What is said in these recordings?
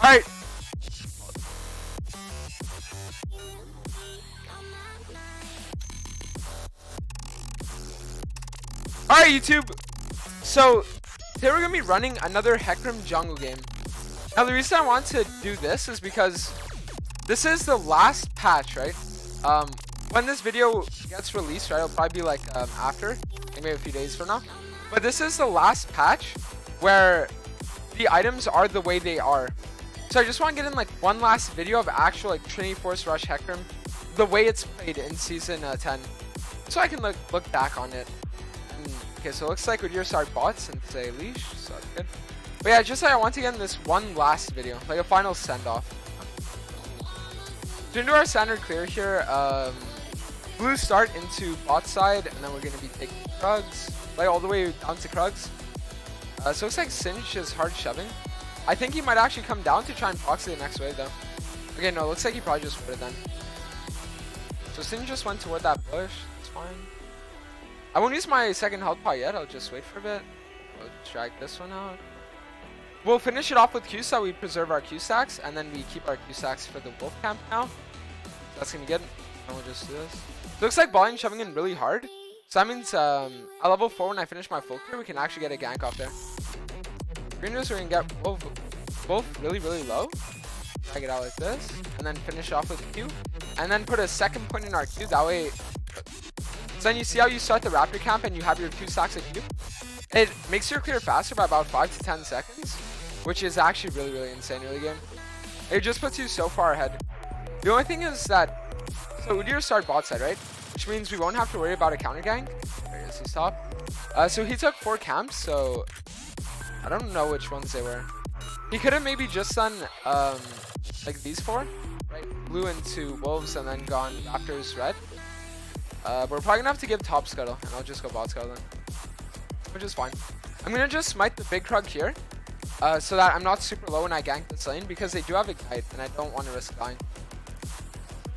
Alright. Alright, YouTube. So, today we're going to be running another HECARIM jungle game. Now, the reason I want to do this is because this is the last patch, right? When this video gets released, right, it'll probably be like after, like maybe a few days from now. But this is the last patch where the items are the way they are. So I just want to get in like one last video of actual like Trinity Force Rush HECARIM, the way it's played in season 10, so I can look back on it. Okay, so it looks like we're start bots and say leash, so that's good. But yeah, just like I want to get in this one last video, like a final send off. So into our standard clear here, blue start into bot side, and then we're gonna be taking Krugs, like all the way down to Krugs. So it looks like Singe is hard shoving. I think he might actually come down to try and proxy the next wave though. Okay, no, it looks like he probably just put it then. So Singe just went toward that bush, that's fine. I won't use my second health pot yet, I'll just wait for a bit. We'll drag this one out. We'll finish it off with Q so we preserve our Q stacks, and then we keep our Q stacks for the wolf camp now. So that's gonna be good. And we'll just do this. So looks like Ballin shoving in really hard. So that means at level 4 when I finish my full clear, we can actually get a gank off there. Green news, we're gonna get both really low. Drag it out like this, and then finish off with Q. And then put a second point in our Q, that way. So then you see how you start the raptor camp and you have your 2 stacks of Q? It makes your clear faster by about 5 to 10 seconds, which is actually really insane early game. It just puts you so far ahead. The only thing is that, so Udyr start bot side, right? Which means we won't have to worry about a counter gank. There he is, he's top. So he took 4 camps, so I don't know which ones they were. He could have maybe just done like these 4, right? Blue into wolves and then gone raptors red. But we're probably gonna have to give top scuttle, and I'll just go bot scuttle then, which is fine. I'm gonna just smite the big Krug here, so that I'm not super low when I gank this lane, because they do have ignite, and I don't want to risk dying.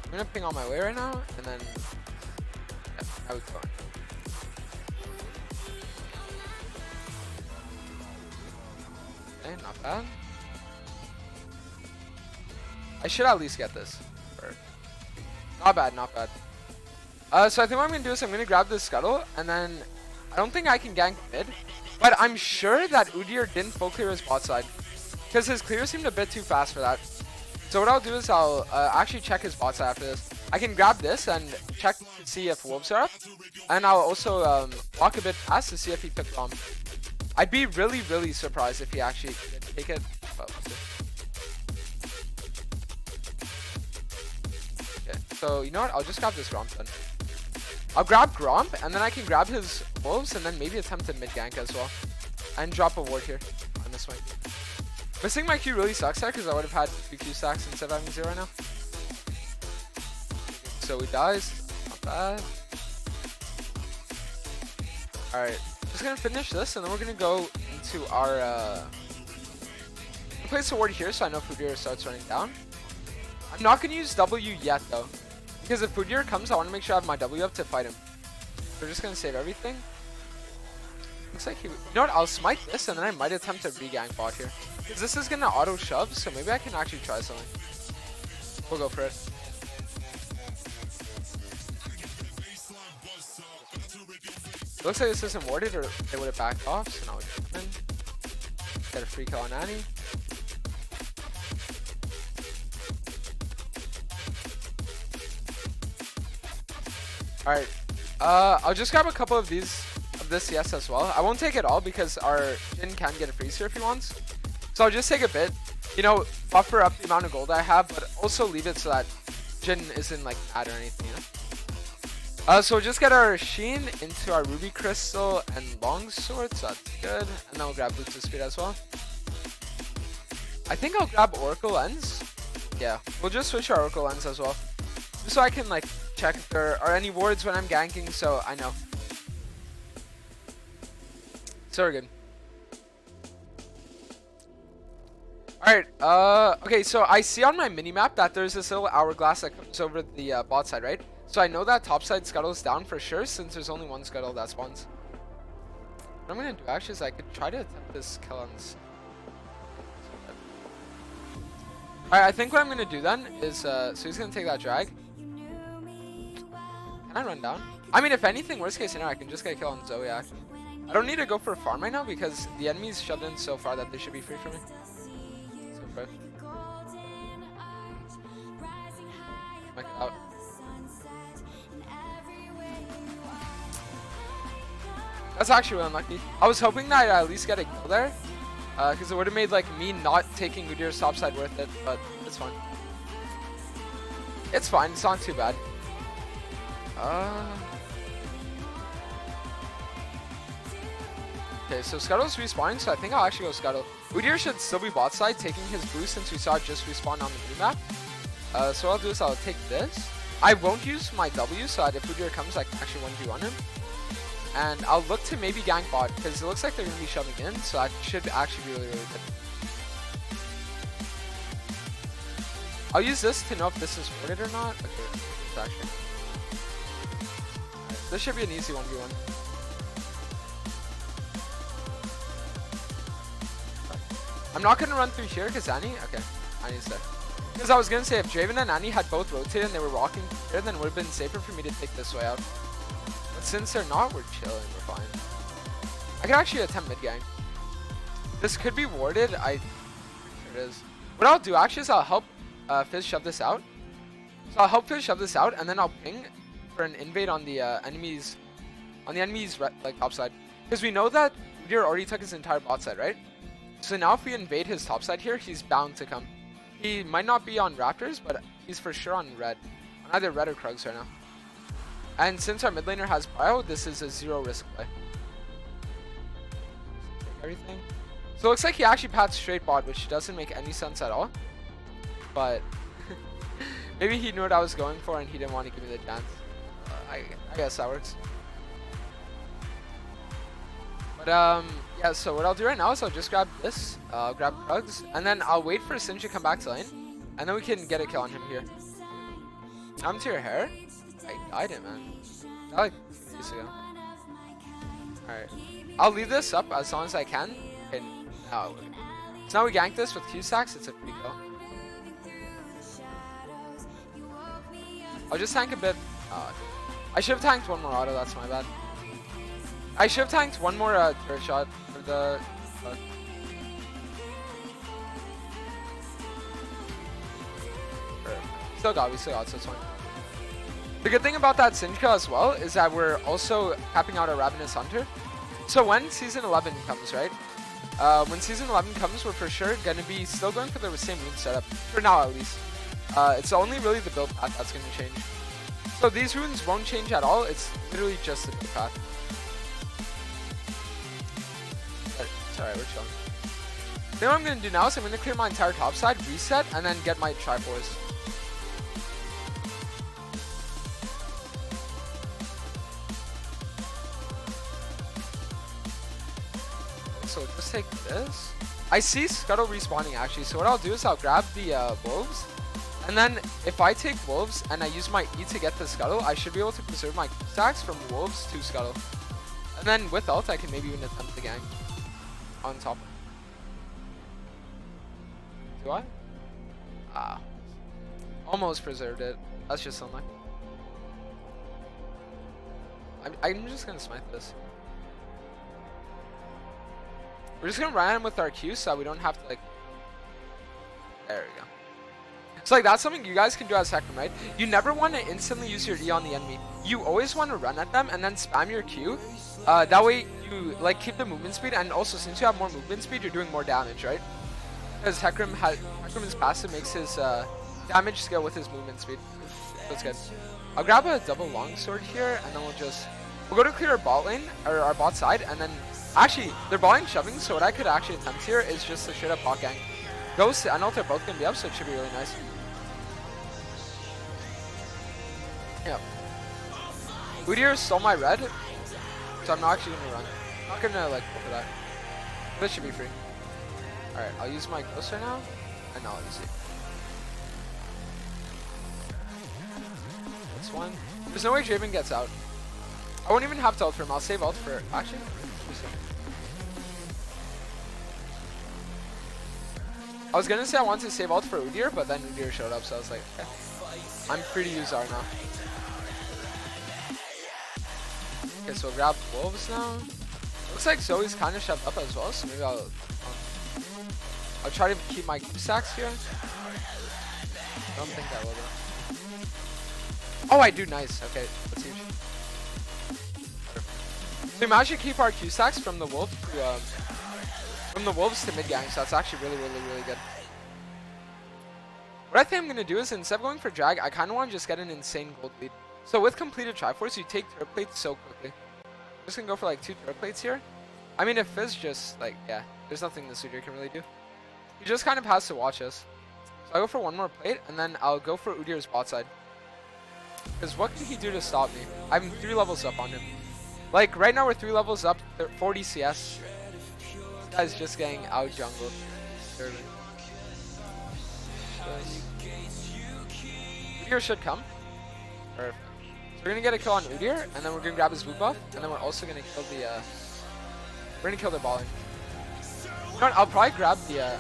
I'm gonna ping on my way right now, and then yeah, now we go. Okay, not bad. I should at least get this. Not bad, not bad. So I think what I'm going to do is I'm going to grab this scuttle, and then I don't think I can gank mid, but I'm sure that Udyr didn't full clear his bot side, because his clear seemed a bit too fast for that. So what I'll do is I'll actually check his bot side after this. I can grab this and check to see if wolves are up, and I'll also walk a bit past to see if he took bomb. I'd be really surprised if he actually did take it. Okay, so you know what? I'll just grab this Gromp then. I'll grab Gromp, and then I can grab his wolves, and then maybe attempt a mid gank as well. And drop a ward here on this one. Missing my Q really sucks there, because I would have had 2 Q stacks instead of having 0 right now. So he dies. Not bad. Alright. Just gonna finish this, and then we're gonna go into our place a ward here, so I know Udyr starts running down. I'm not gonna use W yet though, because if Udyr comes, I want to make sure I have my W up to fight him. We're just gonna save everything. Looks like he. You know what? I'll smite this, and then I might attempt to re-gank bot here, because this is gonna auto shove. So maybe I can actually try something. We'll go for it. It looks like this isn't warded, or they would have backed off. So now we can come in. Get a free kill on Annie. Alright, I'll just grab a couple of these, of this CS as well. I won't take it all, because our Jin can get a freeze here if he wants. So I'll just take a bit, you know, buffer up the amount of gold I have, but also leave it so that Jin isn't like mad or anything, you know? So we'll just get our Sheen into our Ruby Crystal and Longsword, so that's good. And then we'll grab Boots of Speed as well. I think I'll grab Oracle Lens. Yeah, we'll just switch our Oracle Lens as well, just so I can like check if there are any wards when I'm ganking, so I know. So we're good. Alright, okay, so I see on my minimap that there's this little hourglass that comes over the bot side, right? So I know that top side scuttle is down for sure, since there's only 1 scuttle that spawns. What I'm gonna do actually is I could try to attempt this kill on this. Alright, I think what I'm gonna do then is so he's gonna take that drag. Can I run down? I mean, if anything, worst case scenario, I can just get a kill on Zoe actually. I don't need to go for a farm right now because the enemy's shoved in so far that they should be free for me. So quick. Make it out. That's actually really unlucky. I was hoping that I'd at least get a kill there. Because it would have made like me not taking Udir's topside worth it, but it's fine. It's fine, it's not too bad. Okay, so Scuttle's respawning, so I think I'll actually go Scuttle. Udir should still be bot side, taking his boost since we saw it just respawn on the blue map. So what I'll do is I'll take this. I won't use my W, so that if Udir comes, I can actually 1v1 him. And I'll look to maybe gank bot, because it looks like they're going to be shoving in, so that should actually be really, really good. I'll use this to know if this is worded or not. Okay, it's actually. Right, this should be an easy 1v1. I'm not going to run through here, because Annie... Okay, Annie's there. Because I was going to say, if Draven and Annie had both rotated and they were walking here, then it would have been safer for me to take this way out. Since they're not, we're chilling, we're fine. I can actually attempt mid gang. This could be warded. Here it is. What I'll do actually is I'll help Fizz shove this out. So I'll help Fizz shove this out, and then I'll ping for an invade on the enemy's like top side. Because we know that Udir already took his entire bot side, right? So now if we invade his top side here, he's bound to come. He might not be on Raptors, but he's for sure on red. On either red or Krugs right now. And since our mid laner has Bio, this is a 0 risk play. Take everything. So it looks like he actually paths straight bot, which doesn't make any sense at all. But maybe he knew what I was going for and he didn't want to give me the chance. I guess that works. But yeah, so what I'll do right now is I'll just grab this, grab Krugs, and then I'll wait for Sin to come back to lane, and then we can get a kill on him here. I'm to your hair. I died it, man. That like 2 days ago. Alright. I'll leave this up as long as I can. Okay, now, so now we gank this with Q stacks. It's a free kill. I'll just tank a bit. I should have tanked one more auto. That's my bad. I should have tanked one more turret shot for the... we still got, so it's fine. The good thing about that Sinjka as well is that we're also capping out a Ravenous Hunter. So when Season 11 comes, right? When Season 11 comes, we're for sure going to be still going for the same rune setup. For now, at least. It's only really the build path that's going to change. So these runes won't change at all. It's literally just the build path. It's alright, we're chilling. Then what I'm going to do now is I'm going to clear my entire top side, reset, and then get my Triforce. So just take this. I see Scuttle respawning actually, so what I'll do is I'll grab the Wolves, and then if I take Wolves and I use my E to get the Scuttle, I should be able to preserve my stacks from Wolves to Scuttle. And then with ult, I can maybe even attempt the gang on top. Do I? Ah. Almost preserved it. That's just unlucky. I'm just gonna smite this. We're just gonna run him with our Q so that we don't have to like... There we go. So like that's something you guys can do as HECARIM, right? You never want to instantly use your E on the enemy. You always want to run at them and then spam your Q. That way you like keep the movement speed, and also since you have more movement speed, you're doing more damage, right? Because HECARIM's passive makes his damage scale with his movement speed. That's good. I'll grab a double longsword here, and then we'll go to clear our bot lane, or our bot side, and then actually they're bot lane shoving, so what I could actually attempt here is just a straight up bot gang. Ghost and ult are both gonna be up, so it should be really nice. Yeah. Udir stole my red, so I'm not actually gonna run. I'm not gonna like go for that. This should be free. Alright, I'll use my ghost right now, and I'll use it. That's one. There's no way Draven gets out. I won't even have to ult for him. I'll save ult for... Actually, I was gonna say I wanted to save ult for Udyr, but then Udyr showed up, so I was like, okay. I'm free to use R now. Okay, so we'll grab wolves now. Looks like Zoe's kind of shoved up as well, so maybe I'll try to keep my stacks here. I don't think I will though. Oh, I do. Nice. Okay, that's huge. So we managed to keep our Q stacks from the wolves to mid gang. So that's actually really good. What I think I'm gonna do is instead of going for drag, I kind of want to just get an insane gold lead. So with completed Triforce, you take turret plates so quickly. I'm just gonna go for like 2 turret plates here. I mean, if Fizz just like, yeah, there's nothing this Udyr can really do. He just kind of has to watch us. So I'll go for 1 more plate, and then I'll go for Udyr's bot side. Because what can he do to stop me? I'm 3 levels up on him. Like, right now we're 3 levels up, 40 CS. This guy's just getting out jungled. Udyr should come. Perfect. So we're gonna get a kill on Udyr, and then we're gonna grab his blue buff, and then we're also gonna kill the, we're gonna kill their balling. You know what, I'll probably grab the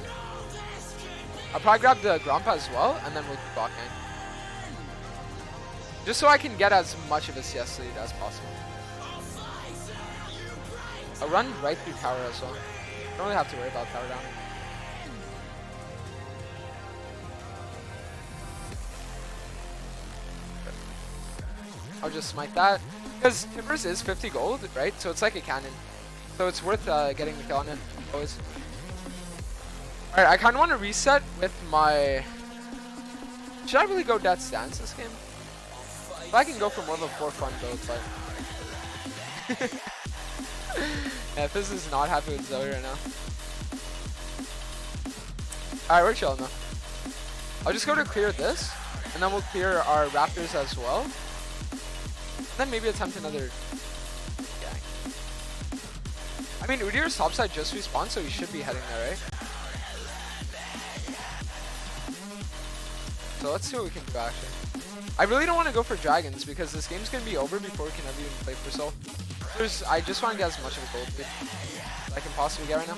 Grompa as well, and then we'll do bot gang. Just so I can get as much of a CS lead as possible. I'll run right through tower as well. Don't really have to worry about tower down. I'll just smite that. Because Timbers is 50 gold, right? So it's like a cannon. So it's worth getting the kill on it, always. Alright, I kind of want to reset with my... Should I really go Death's Dance this game? If I can go for more of a for fun build, but... Yeah, Fizz is not happy with Zoe right now. Alright, we're chilling though. I'll just go to clear this, and then we'll clear our Raptors as well. And then maybe attempt another gang. I mean, Udyr's topside just respawned, so he should be heading there, right? So let's see what we can do actually. I really don't want to go for dragons because this game's going to be over before we can ever even play for soul. I just want to get as much of a gold lead as I can possibly get right now.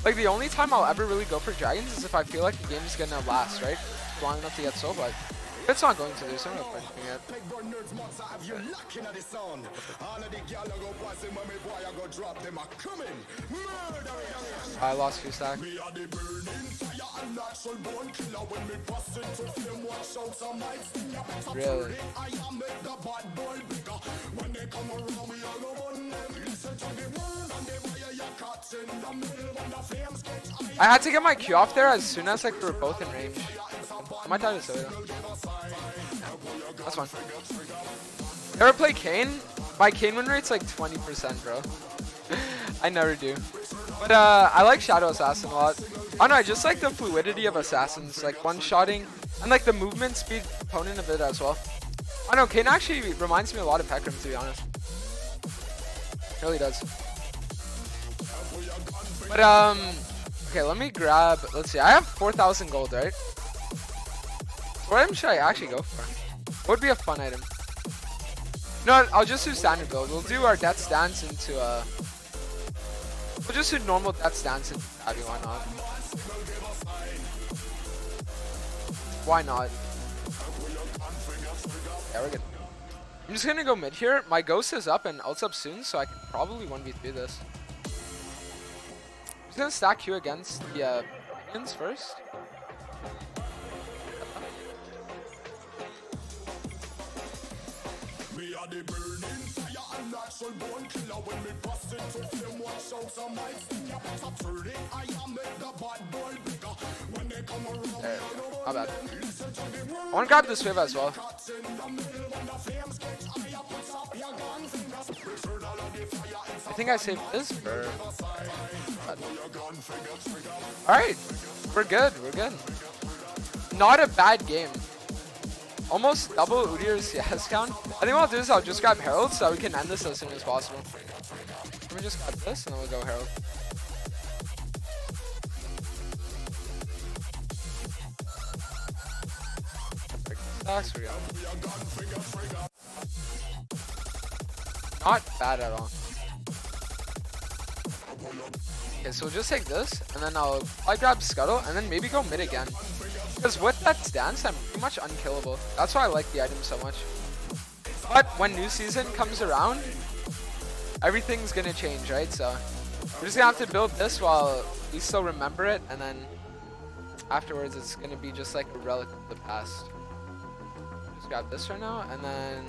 Like, the only time I'll ever really go for dragons is if I feel like the game is going to last, right? Long enough to get soul, but if it's not going to, there's no real point in it. I lost 2 stack. Really? I had to get my Q off there as soon as like we were both in range. I might die to Zoe though. That's fine. Ever play Kayn? My Kayn win rate's like 20%, bro. I never do. But I like Shadow Assassin a lot. I don't know, I just like the fluidity of Assassins, like one-shotting, and like the movement speed component of it as well. I don't know, Kayn actually reminds me a lot of HECARIM, to be honest. It really does. But okay, let me grab, let's see, I have 4,000 gold, right? What item should I actually go for? What would be a fun item? No, I'll just do standard build. We'll do our Death's Dance into we'll just do normal Death's Dance into Abby, why not? Why not? Yeah, we're good. I'm just gonna go mid here. My Ghost is up and ult's up soon, so I can probably 1v3 this. I'm just gonna stack Q against the minions first. There we go. Not bad. I want to grab this wave as well. I think I saved this for... Alright, we're good, we're good. Not a bad game. Almost double Udyr's CS count. I think what I'll do is I'll just grab Herald so that we can end this as soon as possible. Let me just grab this and then we'll go Herald. Stacks, we go. Not bad at all. Okay, so we'll just take this, and then I'll grab scuttle, and then maybe go mid again. Because with that stance, I'm pretty much unkillable. That's why I like the item so much. But when new season comes around, everything's gonna change, right? So we're just gonna have to build this while we still remember it, and then afterwards it's gonna be just like a relic of the past. Just grab this right now, and then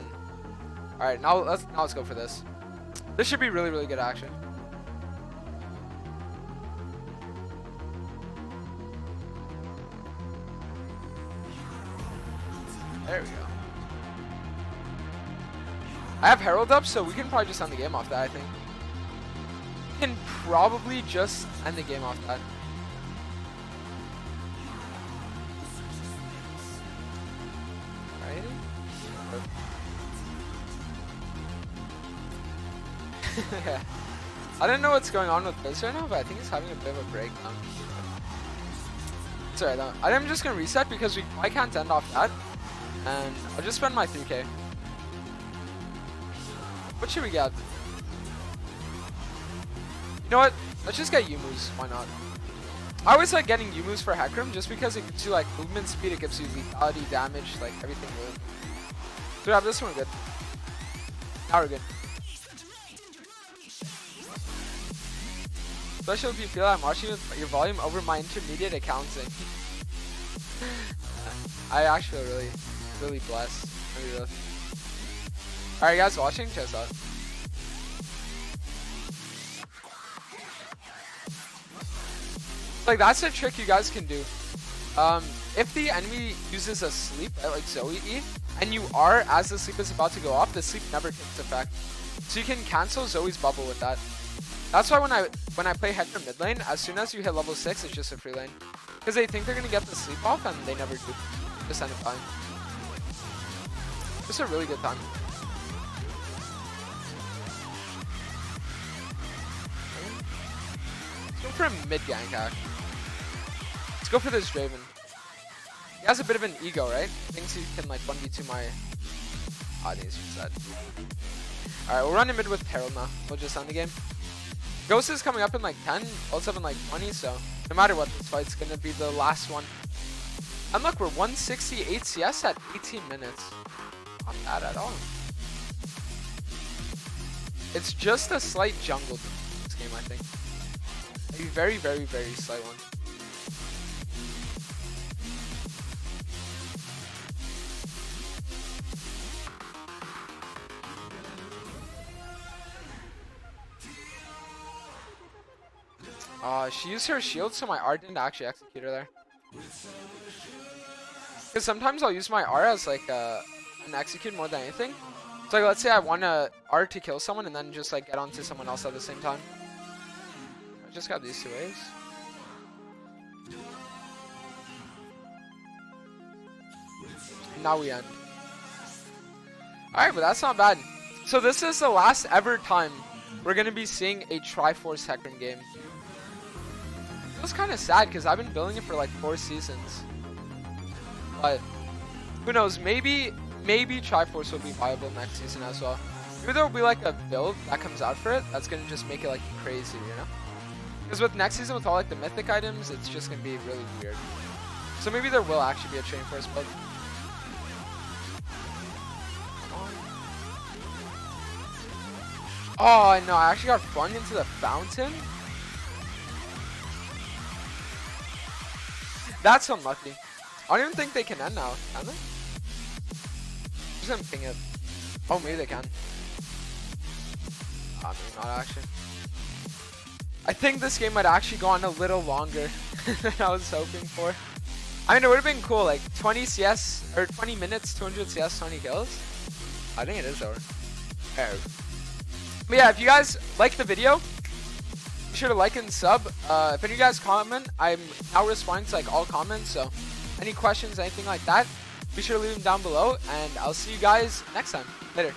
all right, now let's go for this. This should be really good action. There we go. I have Herald up, so we can probably just end the game off that, I think. We can probably just end the game off that. Right? I don't know what's going on with this right now, but I think it's having a bit of a breakdown. It's alright though. I think I'm just gonna reset because I can't end off that. And I'll just spend my 3k. What should we get? You know what? Let's just get Yumu's. Why not? I always like getting Yumu's for HECARIM just because it gives you like movement speed, it gives you lethality, damage, like everything good. So grab this one, we're good. Now we're good. Especially if you feel I'm watching with your volume over my intermediate accounting. I actually feel really blessed. Alright guys watching, check this out. Like that's a trick you guys can do. If the enemy uses a sleep like Zoe E, and you are as the sleep is about to go off, the sleep never takes effect. So you can cancel Zoe's bubble with that. That's why when I play HECARIM mid lane, as soon as you hit level 6, it's just a free lane. Because they think they're gonna get the sleep off and they never do. Just end up dying. It's a really good time. Let's go for a mid gank hack. Let's go for this Draven. He has a bit of an ego, right? Thinks he can like 1v2 my... Ah, needs to reset. Alright, we'll run in mid with Herald now. We'll just end the game. Ghost is coming up in like 10, also in like 20, so no matter what, this fight's gonna be the last one. And look, we're 168 CS at 18 minutes. Not bad at all. It's just a slight jungle this game, I think. A very slight one. She used her shield, so my R didn't actually execute her there. Because sometimes I'll use my R as like an execute more than anything. So like, let's say I want a R to kill someone and then just like get onto someone else at the same time. I just got these two waves. Now we end. Alright, but that's not bad. So this is the last ever time we're going to be seeing a Triforce HECARIM game. It was kind of sad because I've been building it for like 4 seasons. But who knows, maybe Triforce will be viable next season as well. Maybe there will be like a build that comes out for it that's going to just make it like crazy, you know? Because with next season, with all like the mythic items, it's just going to be really weird. So maybe there will actually be a Triforce build. Oh no, I actually got flung into the fountain? That's unlucky. I don't even think they can end now, can they? Just gonna ping it. Oh, maybe they can. Maybe not actually. I think this game might actually go on a little longer than I was hoping for. I mean, it would have been cool, like 20 CS, or 20 minutes, 200 CS, 20 kills. I think it is over. But yeah, if you guys like the video, be sure to like and sub. If any of you guys comment, I'm now responding to like all comments, so any questions, anything like that, be sure to leave them down below, and I'll see you guys next time. Later.